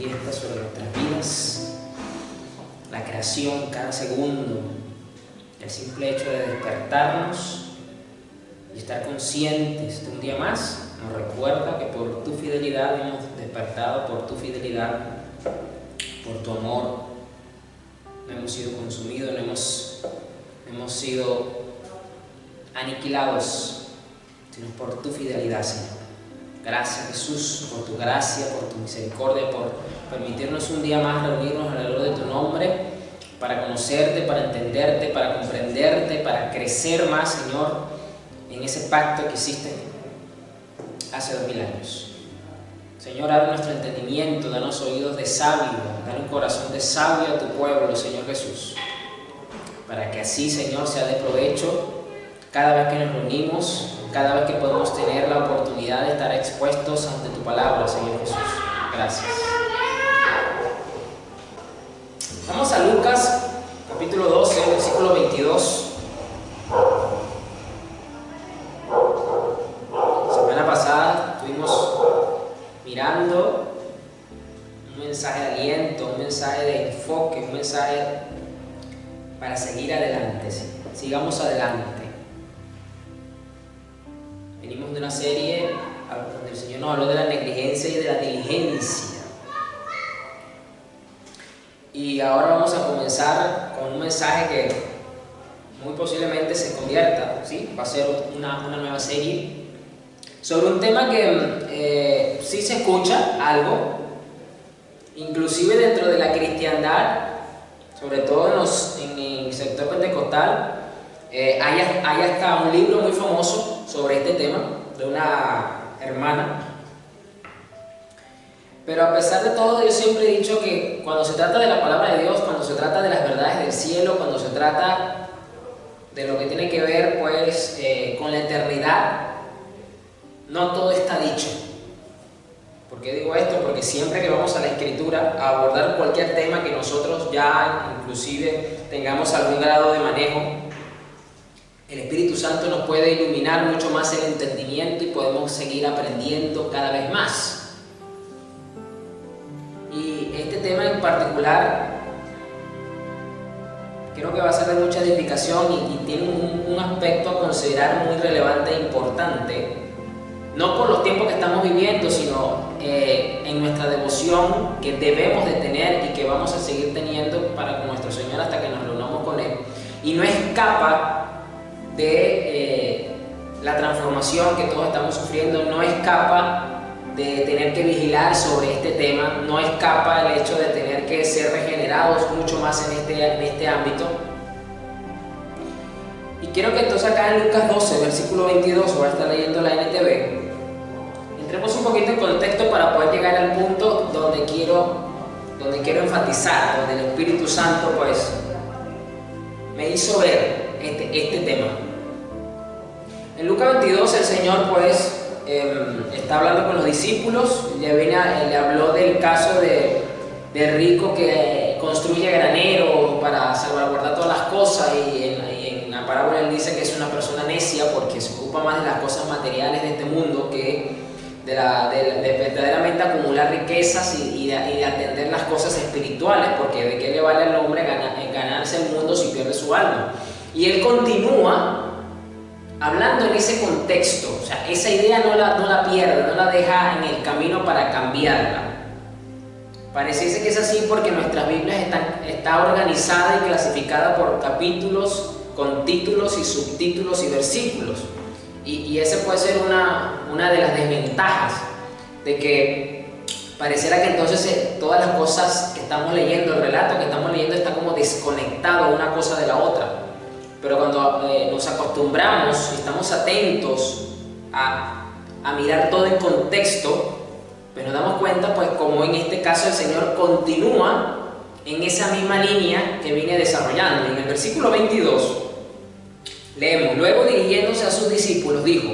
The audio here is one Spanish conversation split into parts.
manifiesta sobre nuestras vidas, la creación, cada segundo, el simple hecho de despertarnos y estar conscientes de un día más, nos recuerda que por tu fidelidad hemos despertado, por tu fidelidad, por tu amor, no hemos sido consumidos, no hemos sido aniquilados, sino por tu fidelidad, Señor. Gracias, Jesús, por tu gracia, por tu misericordia, por permitirnos un día más reunirnos alrededor de tu nombre, para conocerte, para entenderte, para comprenderte, para crecer más, Señor, en ese pacto que hiciste hace 2000 años. Señor, abre nuestro entendimiento, danos oídos de sabio, dale un corazón de sabio a tu pueblo, Señor Jesús, para que así, Señor, sea de provecho cada vez que nos reunimos, cada vez que podemos tener la oportunidad de estar expuestos ante tu palabra, Señor Jesús. Gracias. Vamos a Lucas, capítulo 12, versículo 22. Semana pasada estuvimos mirando un mensaje de aliento, un mensaje de enfoque, un mensaje para seguir adelante. Sigamos adelante. Venimos de una serie donde el Señor nos habló de la negligencia y de la diligencia. Y ahora vamos a comenzar con un mensaje que muy posiblemente se convierta, ¿sí? Va a ser una nueva serie sobre un tema que sí se escucha algo, inclusive dentro de la cristiandad, sobre todo en el sector pentecostal. Hay hasta un libro muy famoso sobre este tema de una hermana. Pero a pesar de todo, yo siempre he dicho que cuando se trata de la palabra de Dios, cuando se trata de las verdades del cielo, cuando se trata de lo que tiene que ver pues con la eternidad, no todo está dicho. ¿Por qué digo esto? Porque siempre que vamos a la Escritura a abordar cualquier tema que nosotros ya inclusive tengamos algún grado de manejo, el Espíritu Santo nos puede iluminar mucho más el entendimiento y podemos seguir aprendiendo cada vez más. Y este tema en particular creo que va a ser de mucha edificación y tiene un aspecto a considerar muy relevante e importante, no por los tiempos que estamos viviendo, sino en nuestra devoción que debemos de tener y que vamos a seguir teniendo para con nuestro Señor hasta que nos reunamos con Él. Y no escapa de la transformación que todos estamos sufriendo, no escapa de tener que vigilar sobre este tema, no escapa el hecho de tener que ser regenerados mucho más en este ámbito. Y quiero que entonces acá en Lucas 12, versículo 22, voy a estar leyendo la NTV, entremos un poquito en contexto para poder llegar al punto donde quiero enfatizar, donde el Espíritu Santo pues me hizo ver este tema. En Lucas 22 el Señor pues está hablando con los discípulos, le habló del caso de rico que construye granero para salvaguardar todas las cosas y en la parábola él dice que es una persona necia porque se ocupa más de las cosas materiales de este mundo que de verdaderamente acumular riquezas y de atender las cosas espirituales, porque de qué le vale al hombre ganarse el mundo si pierde su alma. Y él continúa hablando en ese contexto, o sea, esa idea no la pierde, no la deja en el camino para cambiarla. Pareciese que es así porque nuestras Biblias está organizada y clasificada por capítulos, con títulos y subtítulos y versículos. Y esa puede ser una de las desventajas de que pareciera que entonces todas las cosas que estamos leyendo, el relato que estamos leyendo está como desconectado una cosa de la otra. Pero cuando nos acostumbramos y estamos atentos a mirar todo en contexto, pues nos damos cuenta, pues como en este caso el Señor continúa en esa misma línea que viene desarrollando. En el versículo 22 leemos: luego dirigiéndose a sus discípulos dijo: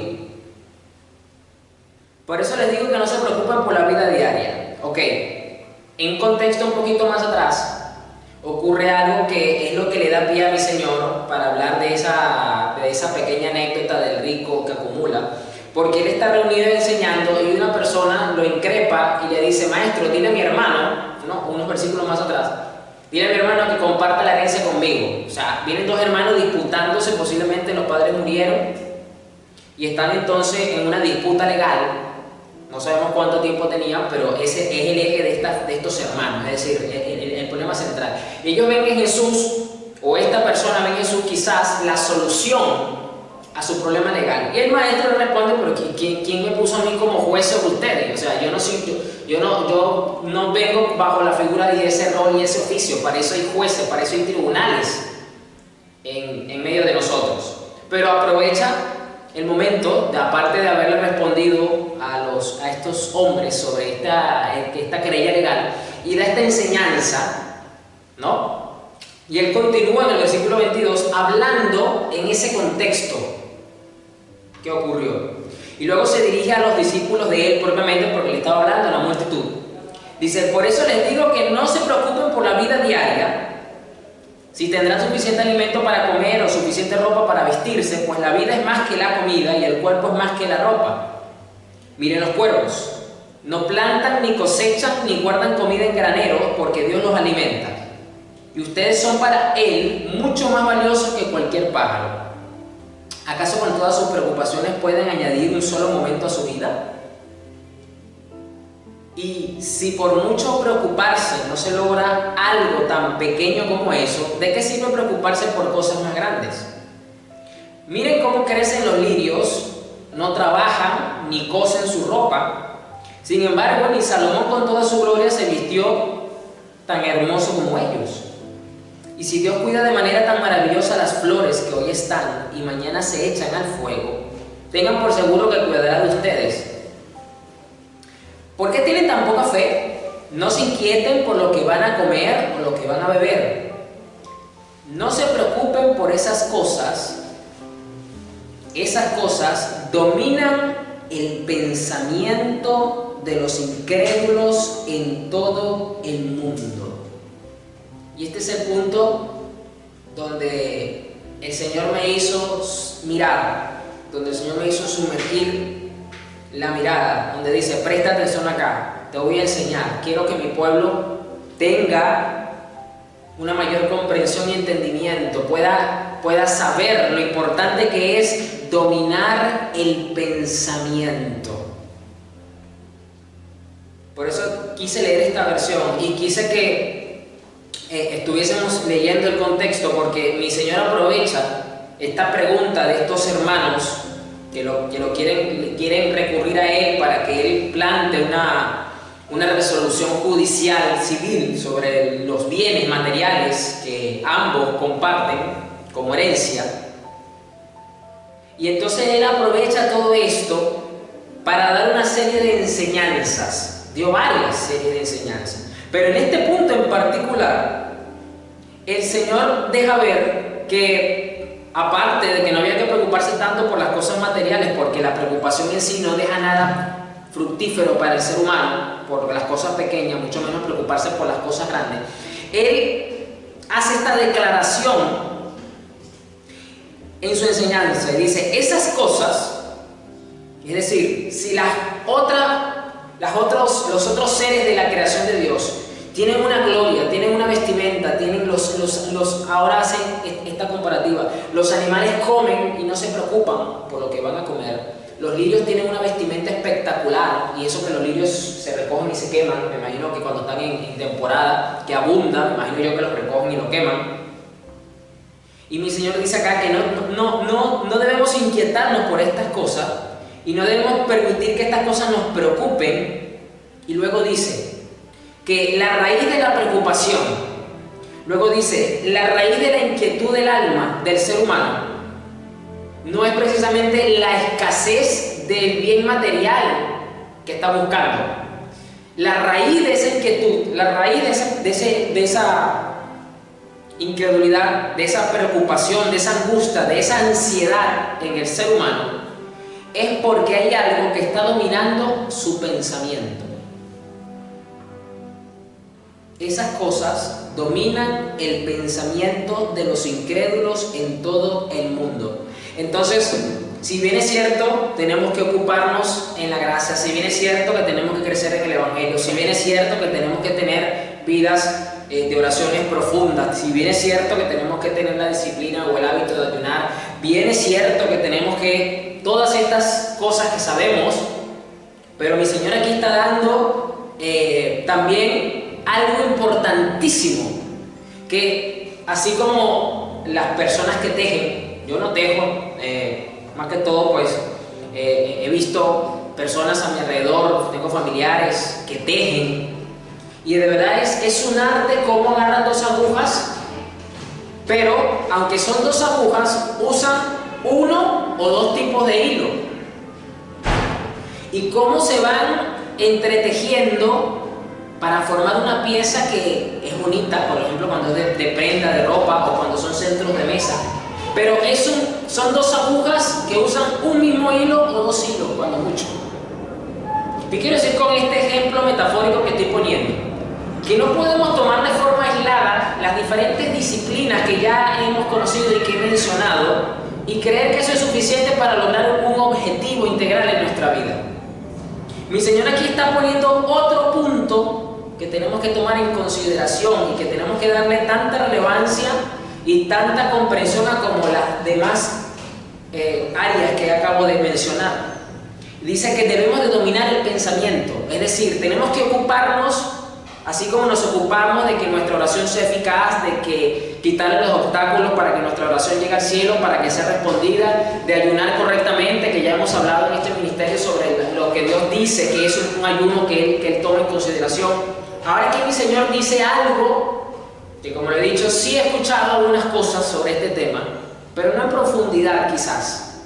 por eso les digo que no se preocupen por la vida diaria. Ok, en contexto un poquito más atrás ocurre algo que es lo que le da pie a mi Señor para hablar de esa pequeña anécdota del rico que acumula. porque él está reunido enseñando y una persona lo increpa y le dice: maestro, dile a mi hermano, ¿no? Unos versículos más atrás, dile a mi hermano que comparta la herencia conmigo. O sea, vienen dos hermanos disputándose, posiblemente los padres murieron y están entonces en una disputa legal. No sabemos cuánto tiempo tenían, pero ese es el eje de estos hermanos, es decir, el problema central. Ellos ven en Jesús, o esta persona ve en Jesús quizás la solución a su problema legal. Y el maestro le responde: pero ¿quién me puso a mí como juez sobre ustedes? O sea, yo no vengo bajo la figura de ese rol y ese oficio. Para eso hay jueces, para eso hay tribunales en medio de nosotros. Pero aprovecha el momento, aparte de haberle respondido a estos hombres sobre esta querella legal, y da esta enseñanza, ¿no? Y él continúa en el versículo 22 hablando en ese contexto que ocurrió. Y luego se dirige a los discípulos de él propiamente, porque le estaba hablando a la multitud. Dice: por eso les digo que no se preocupen por la vida diaria, si tendrán suficiente alimento para comer o suficiente ropa para vestirse, pues la vida es más que la comida y el cuerpo es más que la ropa. Miren los cuervos, no plantan ni cosechan ni guardan comida en graneros, porque Dios los alimenta. Y ustedes son para Él mucho más valiosos que cualquier pájaro. ¿Acaso con todas sus preocupaciones pueden añadir un solo momento a su vida? Y si por mucho preocuparse no se logra algo tan pequeño como eso, ¿de qué sirve preocuparse por cosas más grandes? Miren cómo crecen los lirios, no trabajan ni cosen su ropa. Sin embargo, ni Salomón con toda su gloria se vistió tan hermoso como ellos. Y si Dios cuida de manera tan maravillosa las flores que hoy están y mañana se echan al fuego, tengan por seguro que cuidará de ustedes. ¿Por qué tienen tan poca fe? No se inquieten por lo que van a comer o lo que van a beber. No se preocupen por esas cosas. Esas cosas dominan el pensamiento de los incrédulos en todo el mundo. Y este es el punto donde el Señor me hizo mirar, donde el Señor me hizo sumergir la mirada, donde dice: presta atención acá, te voy a enseñar, quiero que mi pueblo tenga una mayor comprensión y entendimiento, pueda saber lo importante que es dominar el pensamiento. Por eso quise leer esta versión y quise que estuviésemos leyendo el contexto, porque mi Señor aprovecha esta pregunta de estos hermanos que quieren recurrir a Él para que Él plante una resolución judicial civil sobre los bienes materiales que ambos comparten como herencia. Y entonces Él aprovecha todo esto para dar una serie de enseñanzas, dio varias series de enseñanzas. Pero en este punto en particular, el Señor deja ver que, aparte de que no había que preocuparse tanto por las cosas materiales, porque la preocupación en sí no deja nada fructífero para el ser humano, por las cosas pequeñas, mucho menos preocuparse por las cosas grandes, Él hace esta declaración en su enseñanza y dice: esas cosas, es decir, si los otros seres de la creación de Dios tienen una gloria, tienen una vestimenta, tienen ahora hacen esta comparativa, los animales comen y no se preocupan por lo que van a comer, los lirios tienen una vestimenta espectacular, y eso que los lirios se recogen y se queman, me imagino que cuando están en temporada, que abundan, me imagino yo que los recogen y lo queman. Y mi Señor dice acá que no debemos inquietarnos por estas cosas, y no debemos permitir que estas cosas nos preocupen. Y luego dice que la raíz de la preocupación, luego dice, la raíz de la inquietud del alma del ser humano no es precisamente la escasez del bien material que está buscando. La raíz de esa inquietud, la raíz de esa incredulidad, de esa preocupación, de esa angustia, de esa ansiedad en el ser humano, es porque hay algo que está dominando su pensamiento. Esas cosas dominan el pensamiento de los incrédulos en todo el mundo. Entonces, Si bien es cierto, tenemos que ocuparnos en la gracia, si bien es cierto que tenemos que crecer en el Evangelio, si bien es cierto que tenemos que tener vidas de oraciones profundas, si bien es cierto que tenemos que tener la disciplina o el hábito de ayunar, bien es cierto que tenemos que todas estas cosas que sabemos, pero mi Señor aquí está dando también algo importantísimo, que así como las personas que tejen, yo no tejo, más que todo pues he visto personas a mi alrededor, tengo familiares que tejen, y de verdad es un arte cómo agarran dos agujas, pero aunque son dos agujas, usan uno o dos tipos de hilo. Y cómo se van entretejiendo para formar una pieza que es bonita, por ejemplo cuando es de prenda, de ropa, o cuando son centros de mesa. Pero son dos agujas que usan un mismo hilo o dos hilos, cuando mucho. ¿Qué quiero decir con este ejemplo metafórico que estoy poniendo? Que no podemos tomar de forma aislada las diferentes disciplinas que ya hemos conocido y que he mencionado y creer que eso es suficiente para lograr un objetivo integral en nuestra vida. Mi Señor aquí está poniendo otro punto que tenemos que tomar en consideración y que tenemos que darle tanta relevancia y tanta comprensión a como las demás áreas que acabo de mencionar. Dice que debemos de dominar el pensamiento, es decir, tenemos que ocuparnos, así como nos ocupamos de que nuestra oración sea eficaz, de que quitarle los obstáculos para que nuestra oración llegue al cielo, para que sea respondida, de ayunar correctamente, que ya hemos hablado en este ministerio sobre lo que Dios dice, que es un ayuno que Él toma en consideración. Ahora aquí mi Señor dice algo que, como le he dicho, sí he escuchado algunas cosas sobre este tema, pero no en profundidad quizás.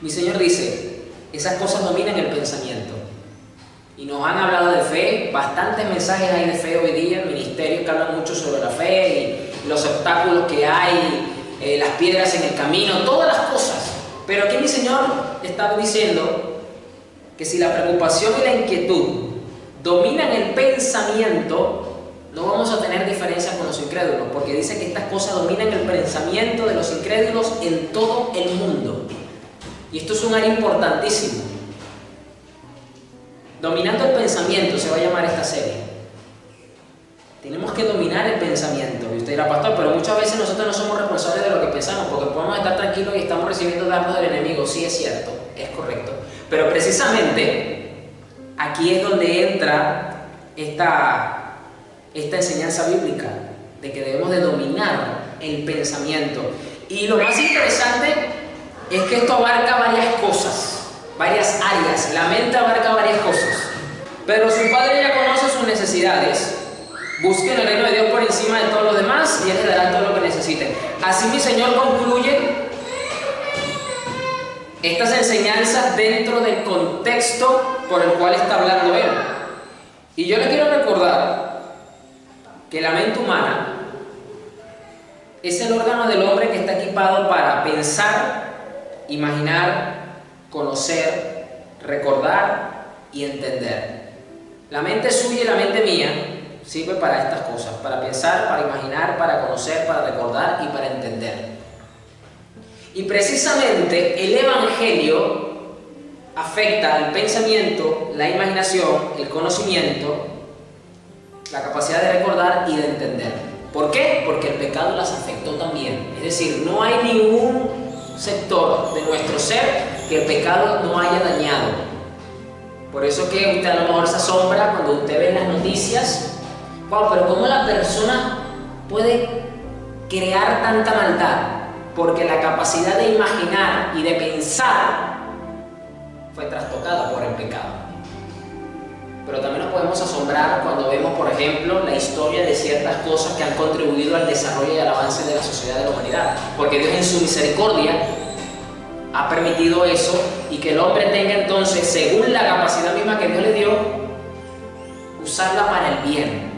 Mi Señor dice, esas cosas dominan el pensamiento. Y nos han hablado de fe, bastantes mensajes hay de fe hoy día en ministerios que hablan mucho sobre la fe y los obstáculos que hay, las piedras en el camino, todas las cosas. Pero aquí mi Señor está diciendo que si la preocupación y la inquietud dominan el pensamiento, no vamos a tener diferencia con los incrédulos, porque dice que estas cosas dominan el pensamiento de los incrédulos en todo el mundo. Y esto es un área importantísimo. Dominando el pensamiento se va a llamar esta serie. Tenemos que dominar el pensamiento. Y usted dirá, pastor, pero muchas veces nosotros no somos responsables de lo que pensamos, porque podemos estar tranquilos y estamos recibiendo dardos del enemigo. Sí, es cierto, es correcto. Pero precisamente aquí es donde entra esta enseñanza bíblica, de que debemos de dominar el pensamiento. Y lo más interesante es que esto abarca varias cosas, varias áreas. La mente abarca varias cosas, pero su Padre ya conoce sus necesidades. Busquen el reino de Dios por encima de todos los demás y Él les dará todo lo que necesiten. Así mi Señor concluye estas enseñanzas dentro del contexto por el cual está hablando Él. Y yo le quiero recordar que la mente humana es el órgano del hombre que está equipado para pensar, imaginar, conocer, recordar y entender. La mente suya y la mente mía sirve para estas cosas, para pensar, para imaginar, para conocer, para recordar y para entender. Y precisamente el Evangelio afecta al pensamiento, la imaginación, el conocimiento, la capacidad de recordar y de entender. ¿Por qué? Porque el pecado las afectó también. Es decir, no hay ningún sector de nuestro ser que el pecado no haya dañado. Por eso que usted a lo mejor se asombra cuando usted ve en las noticias, wow, pero ¿cómo la persona puede crear tanta maldad? Porque la capacidad de imaginar y de pensar fue trastocada por el pecado. Pero también nos podemos asombrar cuando vemos, por ejemplo, la historia de ciertas cosas que han contribuido al desarrollo y al avance de la sociedad de la humanidad. Porque Dios en su misericordia ha permitido eso y que el hombre tenga entonces, según la capacidad misma que Dios le dio, usarla para el bien.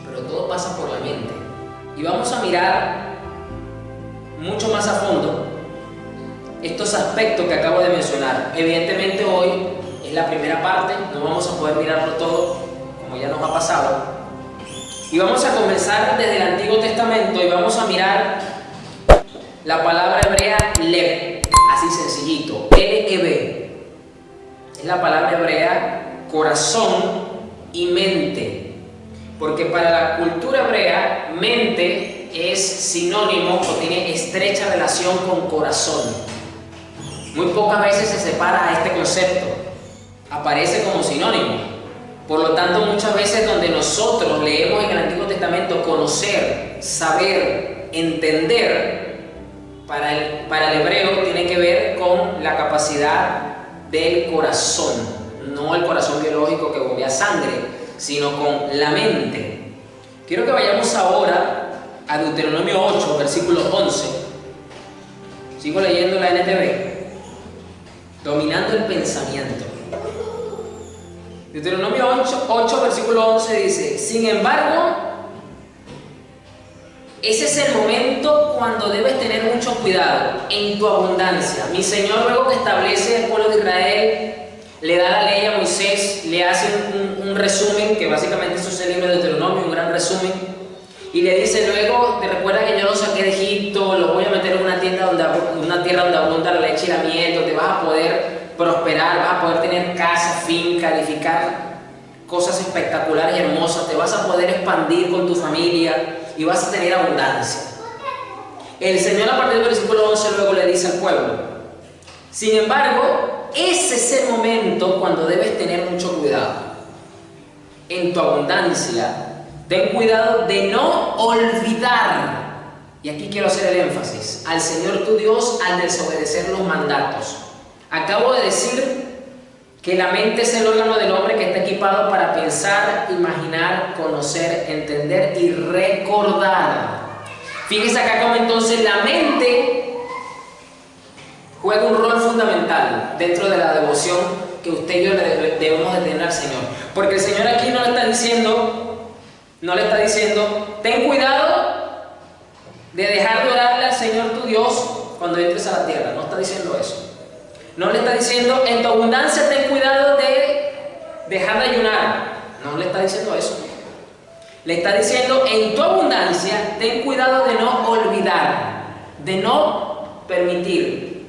Pero todo pasa por la mente. Y vamos a mirar mucho más a fondo estos aspectos que acabo de mencionar. Evidentemente hoy es la primera parte, no vamos a poder mirarlo todo, como ya nos ha pasado. Y vamos a comenzar desde el Antiguo Testamento y vamos a mirar la palabra hebrea lev. así sencillito. LEB es la palabra hebrea corazón y mente, porque para la cultura hebrea mente es sinónimo o tiene estrecha relación con corazón. Muy pocas veces se separa a este concepto, aparece como sinónimo. Por lo tanto, muchas veces donde nosotros leemos en el Antiguo Testamento conocer, saber, entender, para el hebreo tiene que ver con la capacidad del corazón, no el corazón biológico que bombea sangre, sino con la mente. Quiero que vayamos ahora a Deuteronomio 8, versículo 11. Sigo leyendo la NTV. Dominando el pensamiento. Deuteronomio 8, versículo 11 dice: sin embargo, ese es el momento cuando debes tener mucho cuidado en tu abundancia. Mi Señor, luego que establece el pueblo de Israel, le da la ley a Moisés, le hace un resumen, que básicamente eso es el libro de Deuteronomio, un gran resumen, y le dice luego: te recuerda que yo los saqué de Egipto, los voy a meter en una tierra donde abunda la leche y la miel, donde vas a poder prosperar, vas a poder tener casa, finca, edificar cosas espectaculares y hermosas, te vas a poder expandir con tu familia y vas a tener abundancia. El Señor, a partir del versículo 11, luego le dice al pueblo: sin embargo, ese es el momento cuando debes tener mucho cuidado en tu abundancia. Ten cuidado de no olvidar, y aquí quiero hacer el énfasis, al Señor tu Dios al desobedecer los mandatos. Acabo de decir que la mente es el órgano del hombre que está equipado para pensar, imaginar, conocer, entender y recordar. Fíjese acá cómo entonces la mente juega un rol fundamental dentro de la devoción que usted y yo debemos de tener al Señor. Porque el Señor aquí no le está diciendo, ten cuidado de dejar de orarle al Señor tu Dios cuando entres a la tierra. No está diciendo eso. No le está diciendo, en tu abundancia ten cuidado de dejar de ayunar. No le está diciendo eso. Le está diciendo, en tu abundancia ten cuidado de no olvidar, de no permitir.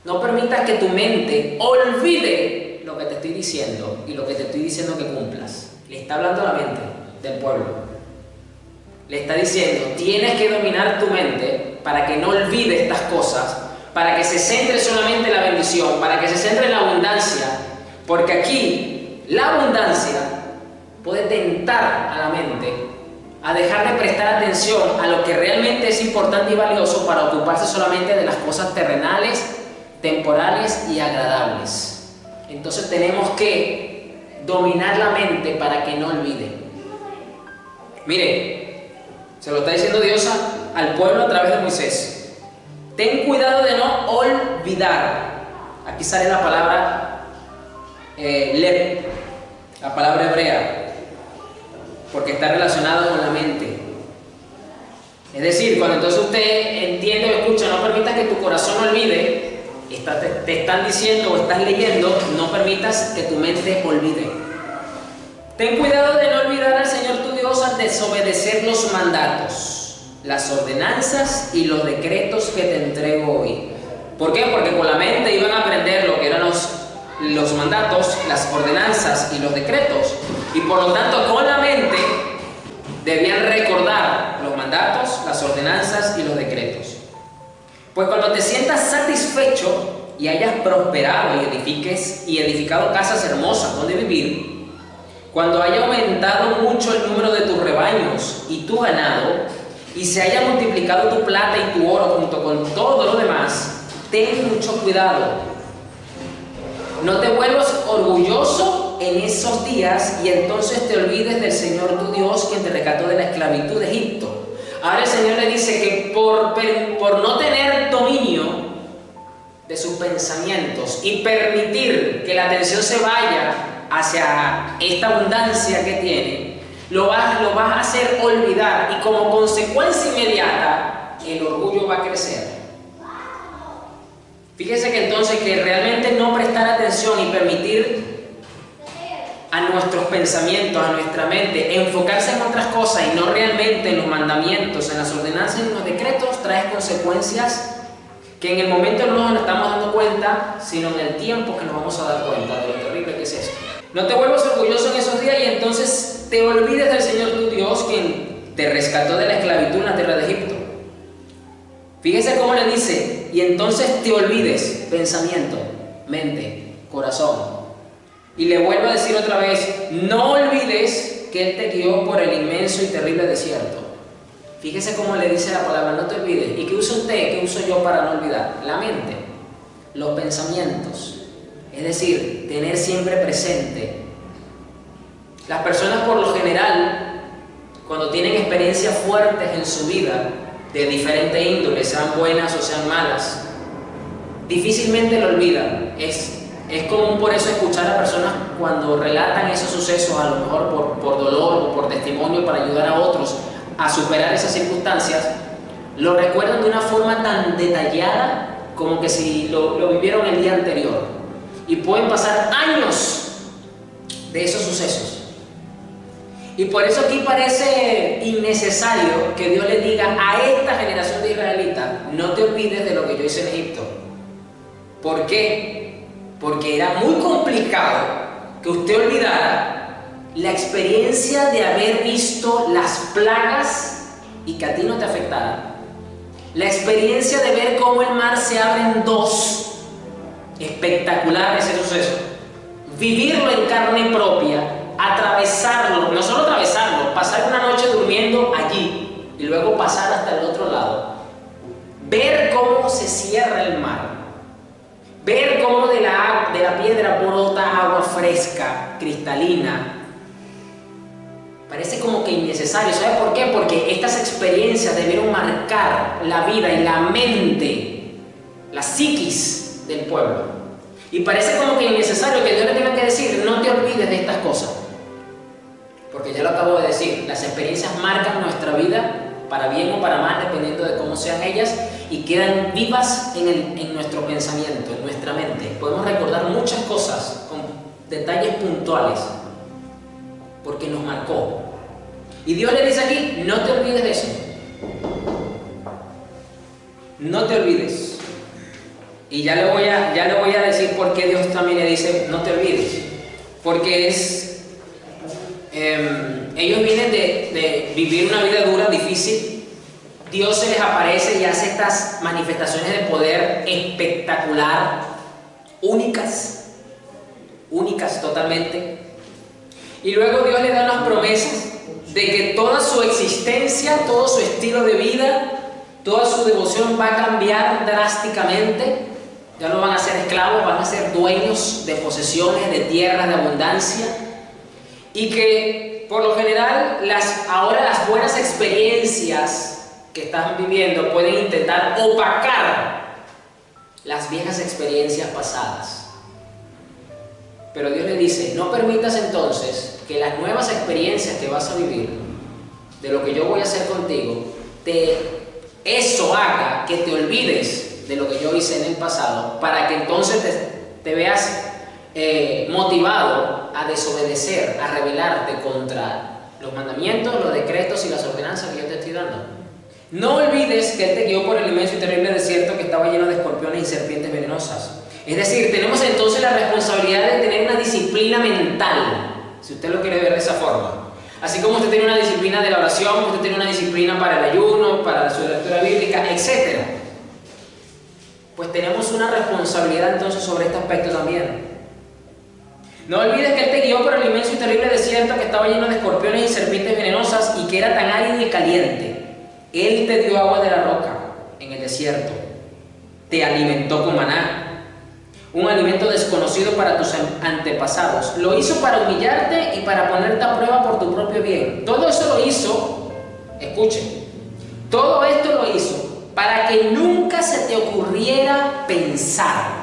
No permitas que tu mente olvide lo que te estoy diciendo y lo que te estoy diciendo que cumplas. Le está hablando a la mente del pueblo. Le está diciendo, tienes que dominar tu mente para que no olvide estas cosas, para que se centre solamente en la bendición, para que se centre en la abundancia, porque aquí la abundancia puede tentar a la mente a dejar de prestar atención a lo que realmente es importante y valioso para ocuparse solamente de las cosas terrenales, temporales y agradables. Entonces tenemos que dominar la mente para que no olvide. Mire, se lo está diciendo Dios al pueblo a través de Moisés. Ten cuidado de no olvidar. Aquí sale la palabra lev, la palabra hebrea, porque está relacionado con la mente. Es decir, cuando entonces usted entiende o escucha, no permitas que tu corazón olvide, te están diciendo o estás leyendo, no permitas que tu mente olvide. Ten cuidado de no olvidar al Señor tu Dios al desobedecer los mandatos, las ordenanzas y los decretos que te entrego hoy. ¿Por qué? Porque con la mente iban a aprender lo que eran los mandatos, las ordenanzas y los decretos. Y por lo tanto, con la mente debían recordar los mandatos, las ordenanzas y los decretos. Pues cuando te sientas satisfecho y hayas prosperado y edificado casas hermosas donde vivir, cuando haya aumentado mucho el número de tus rebaños y tu ganado, y se haya multiplicado tu plata y tu oro junto con todo lo demás, ten mucho cuidado. No te vuelvas orgulloso en esos días y entonces te olvides del Señor tu Dios, quien te rescató de la esclavitud de Egipto. Ahora el Señor le dice que por no tener dominio de sus pensamientos y permitir que la atención se vaya hacia esta abundancia que tiene, lo vas a hacer olvidar, y como consecuencia inmediata el orgullo va a crecer. Fíjese que entonces que realmente no prestar atención y permitir a nuestros pensamientos, a nuestra mente, enfocarse en otras cosas y no realmente en los mandamientos, en las ordenanzas y en los decretos, trae consecuencias que en el momento no nos estamos dando cuenta, sino en el tiempo que nos vamos a dar cuenta de lo terrible que es esto. No te vuelvas orgulloso en esos días y entonces te olvides del Señor tu Dios, quien te rescató de la esclavitud en la tierra de Egipto. Fíjese cómo le dice, y entonces te olvides, pensamiento, mente, corazón. Y le vuelvo a decir otra vez, no olvides que Él te guió por el inmenso y terrible desierto. Fíjese cómo le dice la palabra, no te olvides. ¿Y qué usa usted? ¿Qué uso yo para no olvidar? La mente, los pensamientos. Es decir, tener siempre presente. Las personas por lo general, cuando tienen experiencias fuertes en su vida, de diferente índole, sean buenas o sean malas, difícilmente lo olvidan. Es común por eso escuchar a personas cuando relatan esos sucesos, a lo mejor por dolor o por testimonio para ayudar a otros a superar esas circunstancias, lo recuerdan de una forma tan detallada como que si lo vivieron el día anterior. Y pueden pasar años de esos sucesos. Y por eso aquí parece innecesario que Dios le diga a esta generación de israelitas, no te olvides de lo que yo hice en Egipto. ¿Por qué? Porque era muy complicado que usted olvidara la experiencia de haber visto las plagas y que a ti no te afectara. La experiencia de ver cómo el mar se abre en dos. Espectacular ese suceso. Vivirlo en carne propia, atravesarlo, no solo atravesarlo, pasar una noche durmiendo allí y luego pasar hasta el otro lado. Ver cómo se cierra el mar. Ver cómo de la piedra brota agua fresca, cristalina. Parece como que innecesario. ¿Sabe por qué? Porque estas experiencias debieron marcar la vida y la mente, la psiquis del pueblo. Y parece como que innecesario que Dios le tenga que decir, no te olvides de estas cosas. Porque ya lo acabo de decir, las experiencias marcan nuestra vida, para bien o para mal, dependiendo de cómo sean ellas, y quedan vivas en nuestro pensamiento, en nuestra mente. Podemos recordar muchas cosas con detalles puntuales, porque nos marcó. Y Dios le dice aquí, no te olvides de eso. No te olvides. Y ya le voy a decir por qué Dios también le dice, no te olvides. Porque ellos vienen de vivir una vida dura, difícil. Dios se les aparece y hace estas manifestaciones de poder espectacular, únicas totalmente. Y luego Dios le da unas promesas de que toda su existencia, todo su estilo de vida, toda su devoción va a cambiar drásticamente. Ya no van a ser esclavos, van a ser dueños de posesiones, de tierras, de abundancia. Y que por lo general ahora las buenas experiencias que están viviendo pueden intentar opacar las viejas experiencias pasadas. Pero Dios le dice, no permitas entonces que las nuevas experiencias que vas a vivir, de lo que yo voy a hacer contigo, eso haga que te olvides de lo que yo hice en el pasado, para que entonces te veas motivado a desobedecer, a rebelarte contra los mandamientos, los decretos y las ordenanzas que yo te estoy dando. No olvides que Él te guió por el inmenso y terrible desierto que estaba lleno de escorpiones y serpientes venenosas. Es decir, tenemos entonces la responsabilidad de tener una disciplina mental, si usted lo quiere ver de esa forma. Así como usted tiene una disciplina de la oración, usted tiene una disciplina para el ayuno, para su lectura bíblica, etc. Pues tenemos una responsabilidad entonces sobre este aspecto también. No olvides que Él te guió por el inmenso y terrible desierto que estaba lleno de escorpiones y serpientes venenosas y que era tan árido y caliente. Él te dio agua de la roca en el desierto. Te alimentó con maná, un alimento desconocido para tus antepasados. Lo hizo para humillarte y para ponerte a prueba por tu propio bien. Todo eso lo hizo, escuchen, todo esto lo hizo para que nunca se te ocurriera pensar.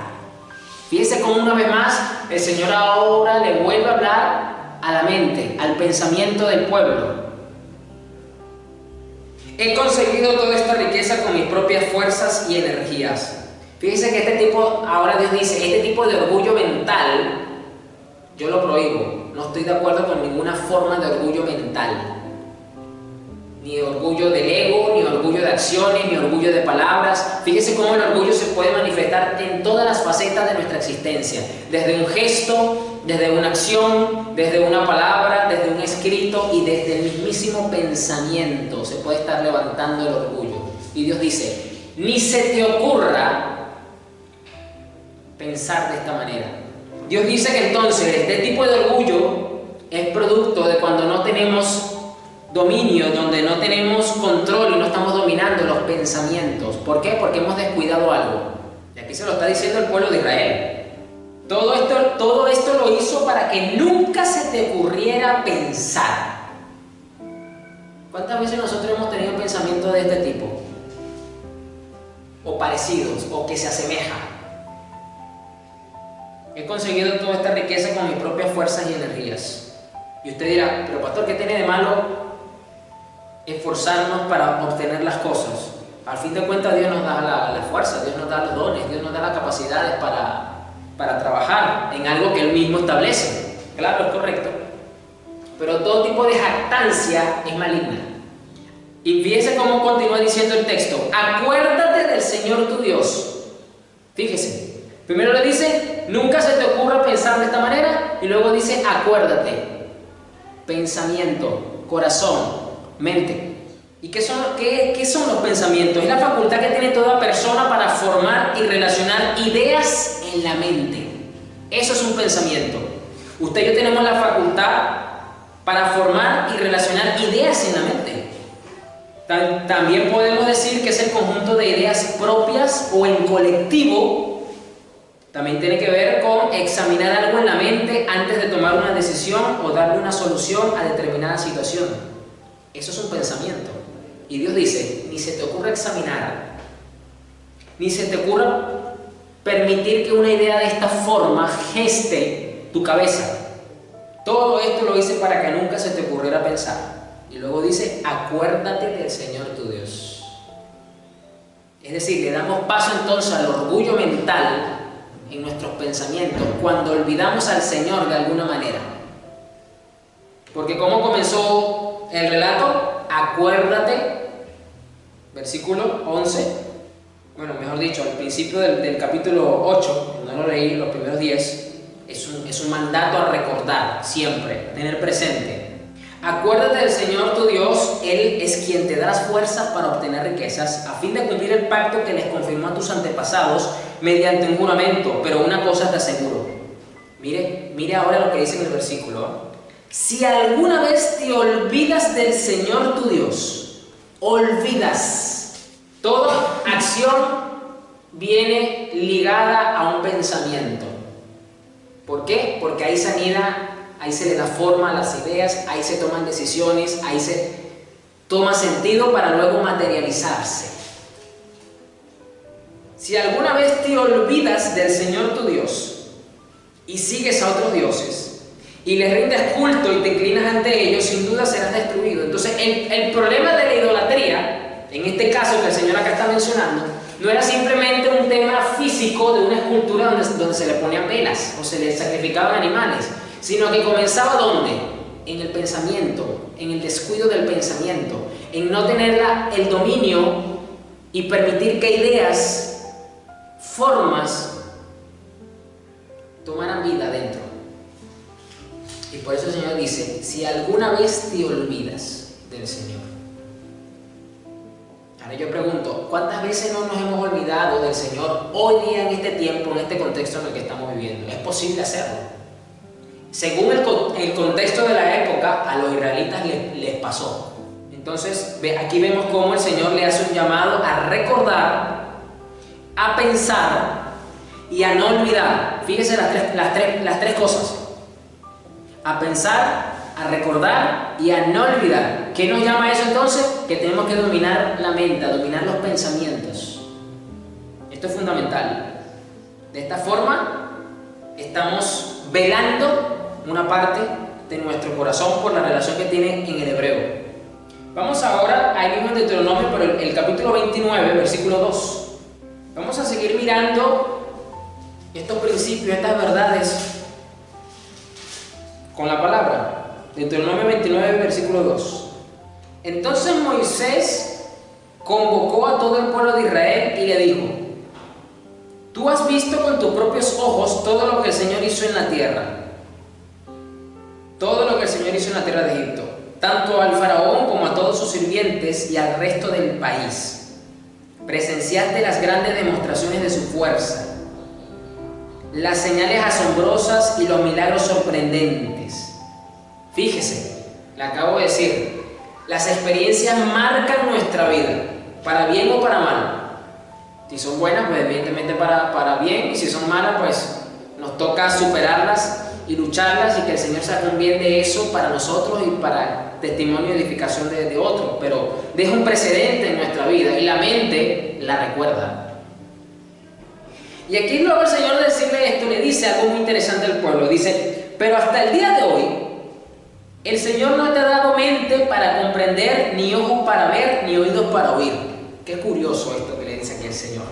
Fíjense cómo una vez más el Señor ahora le vuelve a hablar a la mente, al pensamiento del pueblo. He conseguido toda esta riqueza con mis propias fuerzas y energías. Fíjense que ahora Dios dice, este tipo de orgullo mental, yo lo prohíbo. No estoy de acuerdo con ninguna forma de orgullo mental. ni orgullo del ego, ni orgullo de acciones, ni orgullo de palabras. Fíjese cómo el orgullo se puede manifestar en todas las facetas de nuestra existencia, desde un gesto, desde una acción, desde una palabra, desde un escrito y desde el mismísimo pensamiento se puede estar levantando el orgullo. Y Dios dice, ni se te ocurra pensar de esta manera. Dios dice que entonces este tipo de orgullo es producto de cuando no tenemos dominio, donde no tenemos control y no estamos dominando los pensamientos. ¿Por qué? Porque hemos descuidado algo. Y aquí se lo está diciendo el pueblo de Israel. Todo esto lo hizo para que nunca se te ocurriera pensar. ¿Cuántas veces nosotros hemos tenido pensamientos de este tipo? O parecidos, o que se asemejan. He conseguido toda esta riqueza con mis propias fuerzas y energías. Y usted dirá, pero pastor, ¿qué tiene de malo esforzarnos para obtener las cosas? Al fin de cuentas Dios nos da la fuerza, Dios nos da los dones, Dios nos da las capacidades para trabajar en algo que Él mismo establece. Claro, es correcto. Pero todo tipo de jactancia es maligna. Y fíjese cómo continúa diciendo el texto. Acuérdate del Señor tu Dios. Fíjese. Primero le dice, nunca se te ocurra pensar de esta manera. Y luego dice, acuérdate. Pensamiento, corazón, mente. ¿Y qué son los pensamientos? Es la facultad que tiene toda persona para formar y relacionar ideas en la mente. Eso es un pensamiento. Usted y yo tenemos la facultad para formar y relacionar ideas en la mente. También podemos decir que es el conjunto de ideas propias o en colectivo. También tiene que ver con examinar algo en la mente antes de tomar una decisión o darle una solución a determinada situación. Eso es un pensamiento. Y Dios dice, ni se te ocurra examinar, ni se te ocurra permitir que una idea de esta forma geste tu cabeza. Todo esto lo hice para que nunca se te ocurriera pensar. Y luego dice, acuérdate del Señor tu Dios. Es decir, le damos paso entonces al orgullo mental en nuestros pensamientos cuando olvidamos al Señor de alguna manera. Porque ¿cómo comenzó el relato? Acuérdate, versículo 11, bueno, mejor dicho, al principio del capítulo 8, no lo leí, los primeros 10, es un mandato a recordar siempre, a tener presente. Acuérdate del Señor tu Dios, Él es quien te da las fuerzas para obtener riquezas, a fin de cumplir el pacto que les confirmó a tus antepasados mediante un juramento. Pero una cosa te aseguro, mire ahora lo que dice en el versículo. Si alguna vez te olvidas del Señor tu Dios, olvidas, toda acción viene ligada a un pensamiento. ¿Por qué? Porque ahí se anida, ahí se le da forma a las ideas, ahí se toman decisiones, ahí se toma sentido para luego materializarse. Si alguna vez te olvidas del Señor tu Dios y sigues a otros dioses y les rindes culto y te inclinas ante ellos, sin duda serás destruido. Entonces el problema de la idolatría, en este caso que el Señor acá está mencionando, no era simplemente un tema físico de una escultura donde se le ponían velas o se le sacrificaban animales, sino que comenzaba ¿dónde? En el pensamiento, en el descuido del pensamiento, en no tener el dominio y permitir que ideas, formas, tomaran vida dentro. Y por eso el Señor dice, si alguna vez te olvidas del Señor. Ahora yo pregunto, ¿cuántas veces no nos hemos olvidado del Señor hoy día en este tiempo, en este contexto en el que estamos viviendo? Es posible hacerlo. Según el contexto de la época, a los israelitas les pasó. Entonces, aquí vemos cómo el Señor le hace un llamado a recordar, a pensar y a no olvidar. Fíjese las tres cosas. A pensar, a recordar y a no olvidar. ¿Qué nos llama eso entonces? Que tenemos que dominar la mente, dominar los pensamientos. Esto es fundamental. De esta forma, estamos velando una parte de nuestro corazón por la relación que tiene en el hebreo. Vamos ahora, ahí mismo en Deuteronomio, pero el capítulo 29, versículo 2. Vamos a seguir mirando estos principios, estas verdades con la palabra. Deuteronomio 29, versículo 2. Entonces Moisés convocó a todo el pueblo de Israel y le dijo: tú has visto con tus propios ojos todo lo que el Señor hizo en la tierra, todo lo que el Señor hizo en la tierra de Egipto, tanto al faraón como a todos sus sirvientes y al resto del país. Presenciaste las grandes demostraciones de su fuerza, las señales asombrosas y los milagros sorprendentes. Fíjese, le acabo de decir, las experiencias marcan nuestra vida, para bien o para mal. Si son buenas, pues evidentemente para bien, y si son malas, pues nos toca superarlas y lucharlas, y que el Señor se haga un bien de eso para nosotros y para testimonio y edificación de otros, pero deja un precedente en nuestra vida y la mente la recuerda. Y aquí luego el Señor, de decirle esto, le dice algo muy interesante al pueblo. Dice: pero hasta el día de hoy el Señor no te ha dado mente para comprender, ni ojos para ver, ni oídos para oír. Qué curioso esto que le dice aquí el Señor.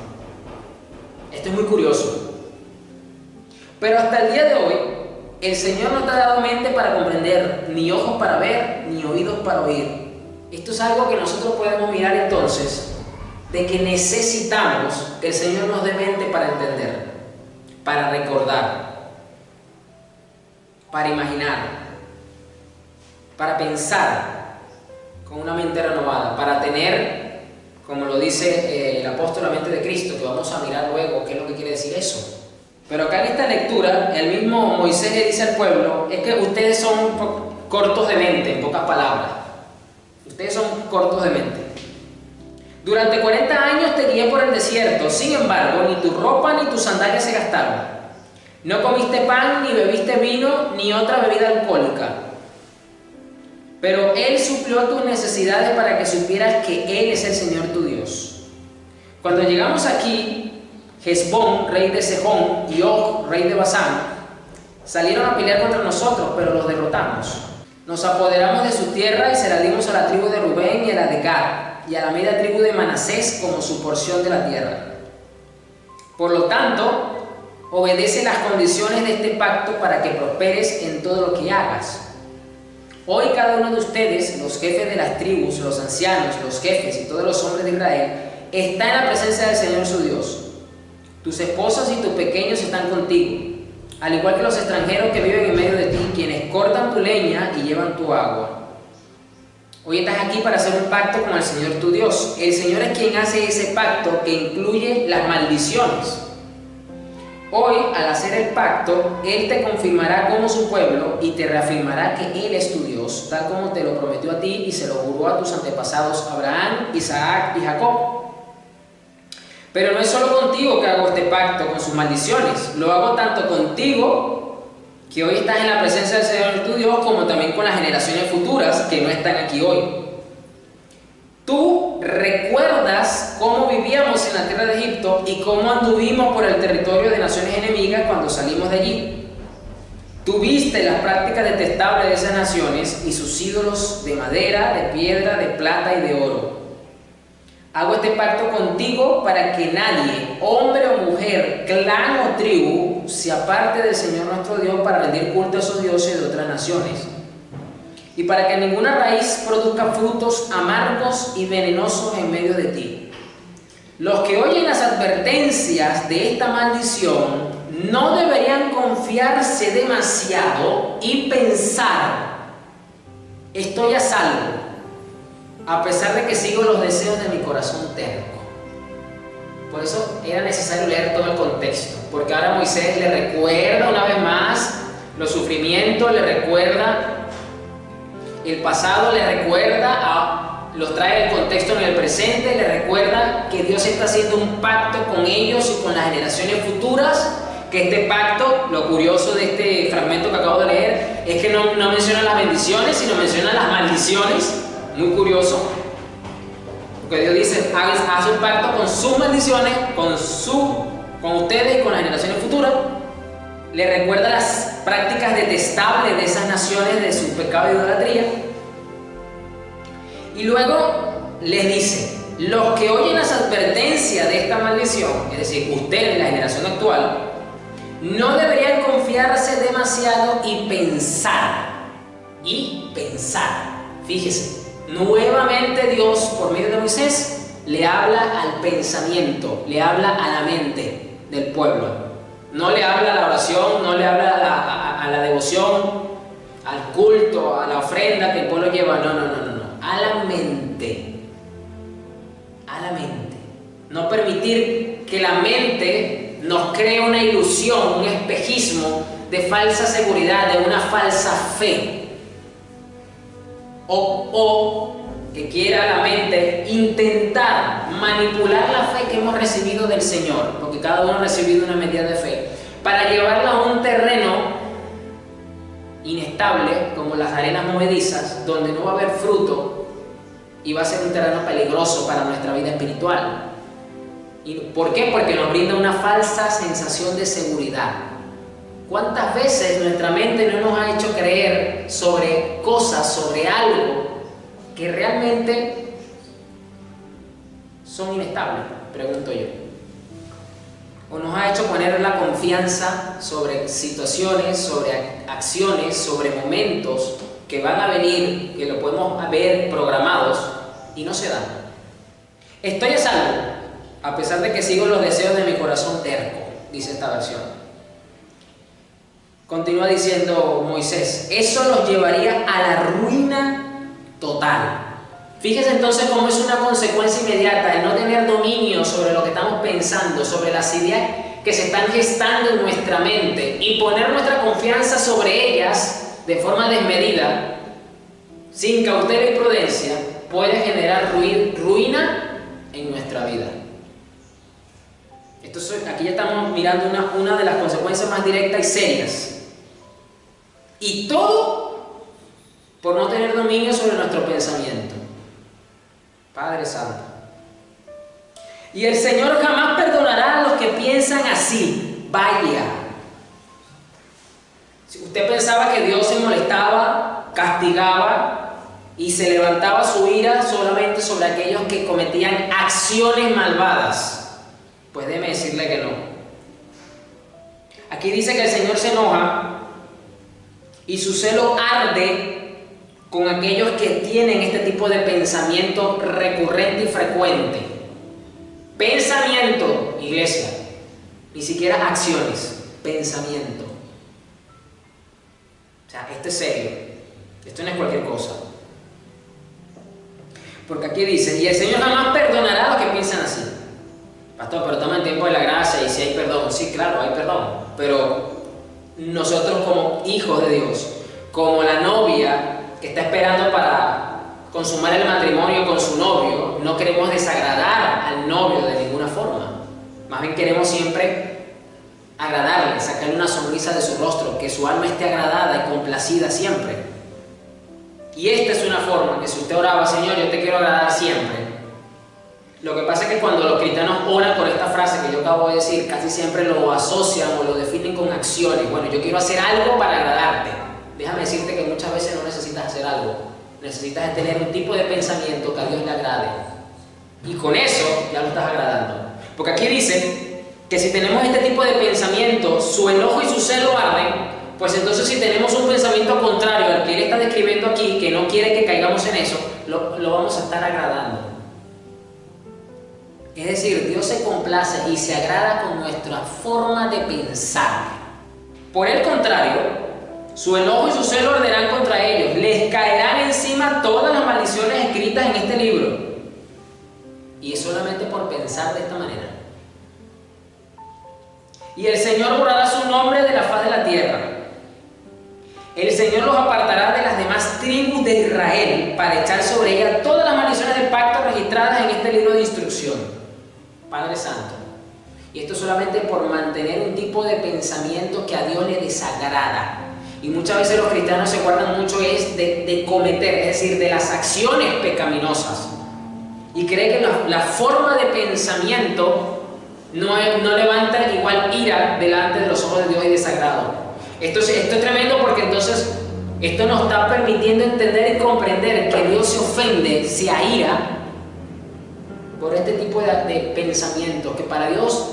Esto es muy curioso. Pero hasta el día de hoy el Señor no te ha dado mente para comprender, ni ojos para ver, ni oídos para oír. Esto es algo que nosotros podemos mirar entonces, de que necesitamos que el Señor nos dé mente para entender, para recordar, para imaginar, para pensar con una mente renovada, para tener, como lo dice el apóstol, la mente de Cristo, que vamos a mirar luego qué es lo que quiere decir eso. Pero acá en esta lectura, el mismo Moisés le dice al pueblo: es que ustedes son cortos de mente, en pocas palabras. Ustedes son cortos de mente. Durante 40 años te guié por el desierto, sin embargo, ni tu ropa ni tus sandalias se gastaron. No comiste pan, ni bebiste vino, ni otra bebida alcohólica. Pero Él suplió tus necesidades para que supieras que Él es el Señor tu Dios. Cuando llegamos aquí, Hesbón, rey de Sejón, y Og, rey de Basán, salieron a pelear contra nosotros, pero los derrotamos. Nos apoderamos de su tierra y se la dimos a la tribu de Rubén y a la de Gad, y a la media tribu de Manasés como su porción de la tierra. Por lo tanto, obedece las condiciones de este pacto para que prosperes en todo lo que hagas. Hoy cada uno de ustedes, los jefes de las tribus, los ancianos, los jefes y todos los hombres de Israel, está en la presencia del Señor su Dios. Tus esposas y tus pequeños están contigo, al igual que los extranjeros que viven en medio de ti, quienes cortan tu leña y llevan tu agua. Hoy estás aquí para hacer un pacto con el Señor tu Dios. El Señor es quien hace ese pacto que incluye las maldiciones. Hoy, al hacer el pacto, Él te confirmará como su pueblo y te reafirmará que Él es tu Dios, tal como te lo prometió a ti y se lo juró a tus antepasados Abraham, Isaac y Jacob. Pero no es solo contigo que hago este pacto con sus maldiciones. Lo hago tanto contigo, que hoy estás en la presencia del Señor tu Dios, como también con las generaciones futuras que no están aquí hoy. Tú recuerdas cómo vivíamos en la tierra de Egipto y cómo anduvimos por el territorio de naciones enemigas cuando salimos de allí. Tú viste las prácticas detestables de esas naciones y sus ídolos de madera, de piedra, de plata y de oro. Hago este pacto contigo para que nadie, hombre o mujer, clan o tribu, se aparte del Señor nuestro Dios para rendir culto a esos dioses de otras naciones. Y para que ninguna raíz produzca frutos amargos y venenosos en medio de ti. Los que oyen las advertencias de esta maldición no deberían confiarse demasiado y pensar: estoy a salvo, a pesar de que sigo los deseos de mi corazón terco. Por eso era necesario leer todo el contexto, porque ahora Moisés le recuerda una vez más los sufrimientos, le recuerda el pasado, le recuerda, los trae el contexto en el presente, le recuerda que Dios está haciendo un pacto con ellos y con las generaciones futuras, que este pacto, lo curioso de este fragmento que acabo de leer, es que no menciona las bendiciones, sino menciona las maldiciones. Muy curioso, porque Dios dice: haz un pacto con sus maldiciones, con ustedes y con las generaciones futuras. Le recuerda las prácticas detestables de esas naciones, de su pecado y idolatría. Y luego les dice: los que oyen las advertencias de esta maldición, es decir, ustedes, la generación actual, no deberían confiarse demasiado y pensar. Fíjese, Nuevamente Dios, por medio de Moisés, le habla al pensamiento, le habla a la mente del pueblo. No le habla a la oración, no le habla a la devoción, al culto, a la ofrenda que el pueblo lleva. No. A la mente. A la mente. No permitir que la mente nos cree una ilusión, un espejismo de falsa seguridad, de una falsa fe. O que quiera la mente intentar manipular la fe que hemos recibido del Señor, porque cada uno ha recibido una medida de fe, para llevarla a un terreno inestable, como las arenas movedizas, donde no va a haber fruto y va a ser un terreno peligroso para nuestra vida espiritual. ¿Y por qué? Porque nos brinda una falsa sensación de seguridad. ¿Cuántas veces nuestra mente no nos ha hecho creer sobre cosas, sobre algo que realmente son inestables? Pregunto yo. O nos ha hecho poner la confianza sobre situaciones, sobre acciones, sobre momentos que van a venir, que lo podemos ver programados y no se dan. Estoy a salvo, a pesar de que sigo los deseos de mi corazón terco, dice esta versión. Continúa diciendo Moisés, eso nos llevaría a la ruina total. Fíjese entonces cómo es una consecuencia inmediata de no tener dominio sobre lo que estamos pensando, sobre las ideas que se están gestando en nuestra mente y poner nuestra confianza sobre ellas de forma desmedida, sin cautela y prudencia, puede generar ruina en nuestra vida. Aquí ya estamos mirando una de las consecuencias más directas y serias. Y todo por no tener dominio sobre nuestro pensamiento. Padre Santo. Y el Señor jamás perdonará a los que piensan así. Vaya. Si usted pensaba que Dios se molestaba, castigaba y se levantaba su ira solamente sobre aquellos que cometían acciones malvadas, pues déjeme decirle que no. Aquí dice que el Señor se enoja y su celo arde con aquellos que tienen este tipo de pensamiento recurrente y frecuente. Pensamiento, iglesia, ni siquiera acciones, pensamiento. O sea, esto es serio, esto no es cualquier cosa. Porque aquí dice, y el Señor jamás perdonará a los que piensan así. Pastor, pero estamos en tiempo de la gracia y si hay perdón, sí, claro, hay perdón, pero nosotros como hijos de Dios, como la novia que está esperando para consumar el matrimonio con su novio, no queremos desagradar al novio de ninguna forma. Más bien queremos siempre agradarle, sacarle una sonrisa de su rostro, que su alma esté agradada y complacida siempre. Y esta es una forma que si usted oraba, Señor, yo te quiero agradar siempre. Lo que pasa es que cuando los cristianos oran por esta frase que yo acabo de decir, casi siempre lo asocian o lo definen con acciones. Bueno, yo quiero hacer algo para agradarte. Déjame decirte que muchas veces no necesitas hacer algo. Necesitas tener un tipo de pensamiento que a Dios le agrade. Y con eso ya lo estás agradando. Porque aquí dice que si tenemos este tipo de pensamiento, su enojo y su celo arden, pues entonces si tenemos un pensamiento contrario al que él está describiendo aquí, que no quiere que caigamos en eso, lo vamos a estar agradando. Es decir, Dios se complace y se agrada con nuestra forma de pensar. Por el contrario, su enojo y su celo arderán contra ellos. Les caerán encima todas las maldiciones escritas en este libro. Y es solamente por pensar de esta manera. Y el Señor borrará su nombre de la faz de la tierra. El Señor los apartará de las demás tribus de Israel para echar sobre ellas todas las maldiciones del pacto registradas en este libro de instrucción. Padre Santo. Y esto solamente por mantener un tipo de pensamiento que a Dios le desagrada. Y muchas veces los cristianos se guardan mucho de cometer, es decir, de las acciones pecaminosas. Y cree que la forma de pensamiento no levanta igual ira delante de los ojos de Dios y desagrado. Esto es tremendo porque entonces esto nos está permitiendo entender y comprender que Dios se ofende, se aira por este tipo de pensamiento, que para Dios